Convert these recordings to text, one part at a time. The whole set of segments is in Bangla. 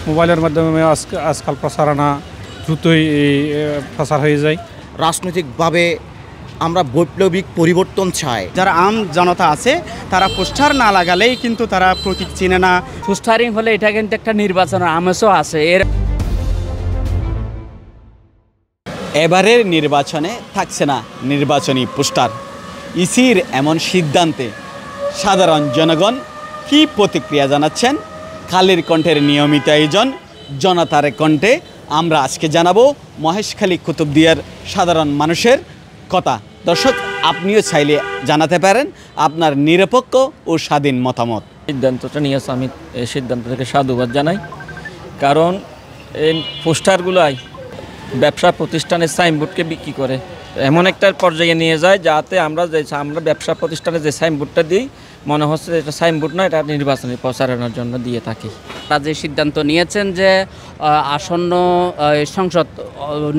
মোবাইলের মাধ্যমে আজকাল প্রচারণা দ্রুতই প্রচার হয়ে যায়। রাজনৈতিকভাবে আমরা বৈপ্লবিক পরিবর্তন চাই। যারা আম জনতা আছে তারা পোস্টার না লাগালেই কিন্তু তারা প্রতীক চিনে না। পোস্টারিং হলে এটা কিন্তু একটা নির্বাচনের আমেজও আছে। এবারের নির্বাচনে থাকছে না নির্বাচনী পোস্টার। ইসির এমন সিদ্ধান্তে সাধারণ জনগণ কী প্রতিক্রিয়া জানাচ্ছেন? খালির কণ্ঠের নিয়মিত আয়োজন জনতার কণ্ঠে আমরা আজকে জানাবো মহেশখালী কুতুবদিয়ার সাধারণ মানুষের কথা। দর্শক, আপনিও চাইলে জানাতে পারেন আপনার নিরপেক্ষ ও স্বাধীন মতামত। সিদ্ধান্তটা নিয়েছে, আমি এই সিদ্ধান্ত থেকে সাধুবাদ জানাই। কারণ এই পোস্টারগুলাই ব্যবসা প্রতিষ্ঠানের সাইনবোর্ডকে বিক্রি করে এমন একটা পর্যায়ে নিয়ে যায় যাতে আমরা ব্যবসা প্রতিষ্ঠানে যে সাইনবোর্ডটা দিই মনে হচ্ছে এটা সাইনবোর্ড না, এটা নির্বাচনী প্রচারণার জন্য দিয়ে থাকি। তারা যে সিদ্ধান্ত নিয়েছেন যে আসন্ন সংসদ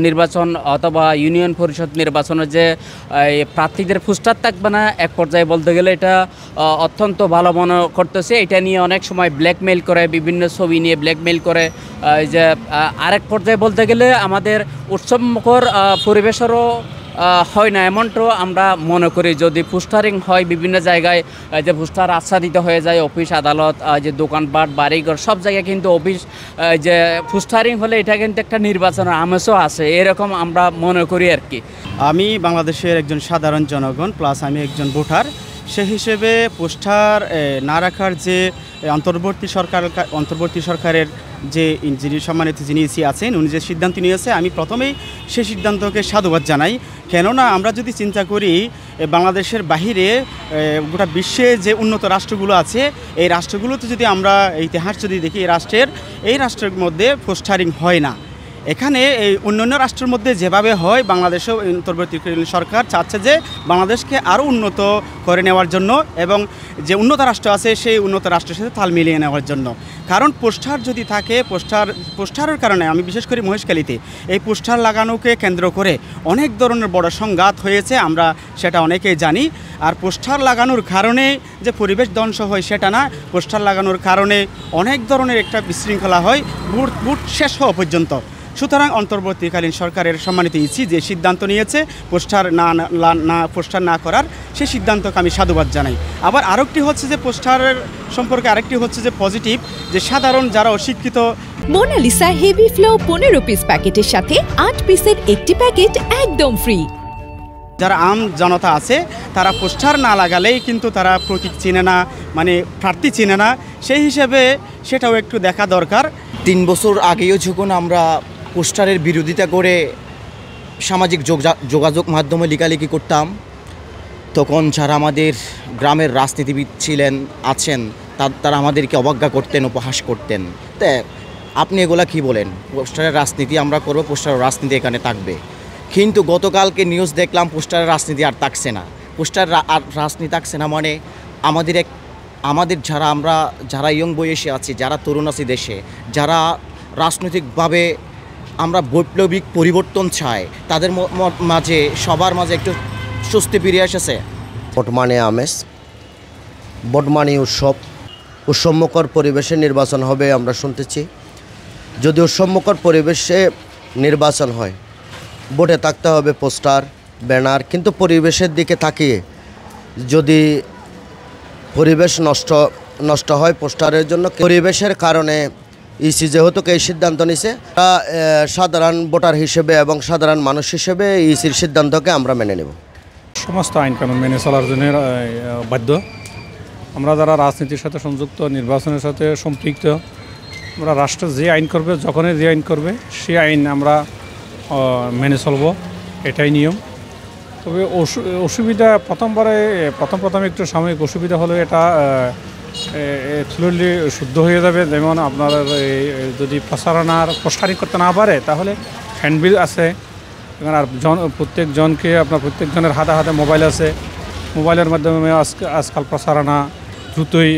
নির্বাচন অথবা ইউনিয়ন পরিষদ নির্বাচনে যে প্রার্থীদের পোস্টার থাকবে না, এক পর্যায়ে বলতে গেলে এটা অত্যন্ত ভালো মনে করতেছে। এটা নিয়ে অনেক সময় ব্ল্যাকমেইল করে, বিভিন্ন ছবি নিয়ে ব্ল্যাকমেইল করে। যে আরেক পর্যায়ে বলতে গেলে আমাদের উৎসবমুখর পরিবেশেরও হয় না এমনটাও আমরা মনে করি। যদি পোস্টারিং হয় বিভিন্ন জায়গায়, যে পোস্টার আচ্ছাদিত হয়ে যায় অফিস আদালত, যে দোকানপাট বাড়িঘর সব জায়গায় কিন্তু অফিস, যে পোস্টারিং হলে এটা কিন্তু একটা নির্বাচনের আমেজও আছে, এরকম আমরা মনে করি আর কি। আমি বাংলাদেশের একজন সাধারণ জনগণ প্লাস আমি একজন ভোটার, সে হিসেবে পোস্টার না রাখার যে অন্তর্বর্তী সরকারের যে যিনি সম্মানিত যিনি ইসি আছেন উনি যে সিদ্ধান্ত নিয়েছে, আমি প্রথমেই সেই সিদ্ধান্তকে সাধুবাদ জানাই। কেননা আমরা যদি চিন্তা করি বাংলাদেশের বাহিরে গোটা বিশ্বে যে উন্নত রাষ্ট্রগুলো আছে, এই রাষ্ট্রগুলোতে যদি আমরা ইতিহাস যদি দেখি, এই রাষ্ট্রের মধ্যে পোস্টারিং হয় না। এখানে এই অন্যান্য রাষ্ট্রের মধ্যে যেভাবে হয়, বাংলাদেশেও অন্তর্বর্তীকালীন সরকার চাচ্ছে যে বাংলাদেশকে আরও উন্নত করে নেওয়ার জন্য এবং যে উন্নত রাষ্ট্র আছে সেই উন্নত রাষ্ট্রের সাথে তাল মিলিয়ে নেওয়ার জন্য। কারণ পোস্টার যদি থাকে, পোস্টারের কারণে আমি বিশেষ করে মহেশখালীতে এই পোস্টার লাগানোকে কেন্দ্র করে অনেক ধরনের বড় সংঘাত হয়েছে, আমরা সেটা অনেকেই জানি। আর পোস্টার লাগানোর কারণে যে পরিবেশ ধ্বংস হয় সেটা না, পোস্টার লাগানোর কারণে অনেক ধরনের একটা বিশৃঙ্খলা হয় ভোট শেষ হওয়া পর্যন্ত। সুতরাং অন্তর্বর্তীকালীন সরকারের সম্মানিত ইসি যে সিদ্ধান্ত নিয়েছে পোস্টার না করার, সেই সিদ্ধান্তকে আমি সাধুবাদ জানাই। আবার আরেকটি হচ্ছে যে পোস্টারের সম্পর্কে আরেকটি হচ্ছে যে পজিটিভ, যে সাধারণ যারা অশিক্ষিত। মোনালিসা হেভি ফ্লো 15 পিস প্যাকেটের সাথে 8 পিসের একটি প্যাকেট একদম ফ্রি। যারা আম জনতা আছে তারা পোস্টার না লাগালেই কিন্তু তারা প্রতীক চিনে না, মানে প্রার্থী চিনে না। সেই হিসেবে সেটাও একটু দেখা দরকার। 3 বছর আগেও যখন আমরা পোস্টারের বিরোধিতা করে সামাজিক যোগাযোগ মাধ্যমে লেখালেখি করতাম, তখন যারা আমাদের গ্রামের রাজনীতিবিদ আছেন তারা আমাদেরকে অবজ্ঞা করতেন, উপহাস করতেন। তা আপনি এগুলা কি বলেন? পোস্টারের রাজনীতি আমরা করব, পোস্টারের রাজনীতি এখানে থাকবে। কিন্তু গতকালকে নিউজ দেখলাম পোস্টারের রাজনীতি আর থাকছে না। পোস্টার আর রাজনীতি থাকছে না মানে আমাদের যারা ইয়ং বয়সে আছি, যারা তরুণ আছি দেশে, যারা রাজনৈতিকভাবে আমরা বৈপ্লবিক পরিবর্তন চাই, তাদের মাঝে সবার মাঝে একটু স্বস্তি ফিরে এসেছে। বর্তমানে আমেজ, বর্তমানে উৎসবমুখর পরিবেশে নির্বাচন হবে আমরা শুনতেছি। যদি উৎসবমুখর পরিবেশে নির্বাচন হয়, ভোটে থাকতে হবে পোস্টার, ব্যানার, কিন্তু পরিবেশের দিকে তাকিয়ে যদি পরিবেশ নষ্ট হয় পোস্টারের জন্য, পরিবেশের কারণে ইসি যেহেতু এই সিদ্ধান্ত নিছে, সাধারণ ভোটার হিসেবে এবং সাধারণ মানুষ হিসেবে ইসির সিদ্ধান্তকে আমরা মেনে নেব। সমস্ত আইন কানুন মেনে চলার জন্য বাধ্য। আমরা যারা রাজনীতির সাথে সংযুক্ত, নির্বাচনের সাথে সম্পৃক্ত, আমরা রাষ্ট্র যে আইন করবে, যখনই যে আইন করবে সেই আইন আমরা মেনে চলব, এটাই নিয়ম। তবে অসুবিধা প্রথম একটু সাময়িক অসুবিধা হলে এটা স্লোলি শুদ্ধ হয়ে যাবে। যেমন আপনার যদি পোস্টারিং করতে না পারে তাহলে হ্যান্ডবিল আছে, আর প্রত্যেকজনের হাতে হাতে মোবাইল আছে, মোবাইলের মাধ্যমে আজকাল প্রচারণা দ্রুতই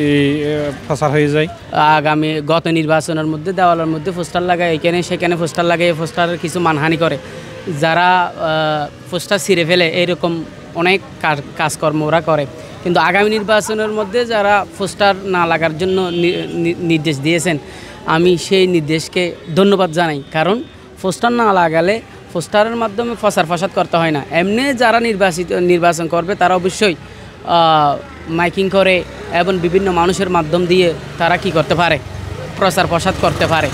প্রচার হয়ে যায়। গত নির্বাচনের মধ্যে দেওয়ালের মধ্যে পোস্টার লাগায়, এখানে সেখানে পোস্টার লাগায়, পোস্টারের কিছু মানহানি করে, যারা পোস্টার ছিঁড়ে ফেলে, এরকম অনেক কাজকর্ম ওরা করে। কিন্তু আগামী নির্বাচনের মধ্যে যারা পোস্টার না লাগার জন্য নির্দেশ দিয়েছেন, আমি সেই নির্দেশকে ধন্যবাদ জানাই, কারণ পোস্টার না লাগালে পোস্টারের মাধ্যমে প্রচার প্রসার করতে হয় না। এমনি যারা নির্বাচন করবে তারা অবশ্যই মাইকিং করে এবং বিভিন্ন মানুষের মাধ্যম দিয়ে তারা কি করতে পারে, প্রচার প্রসার করতে পারে।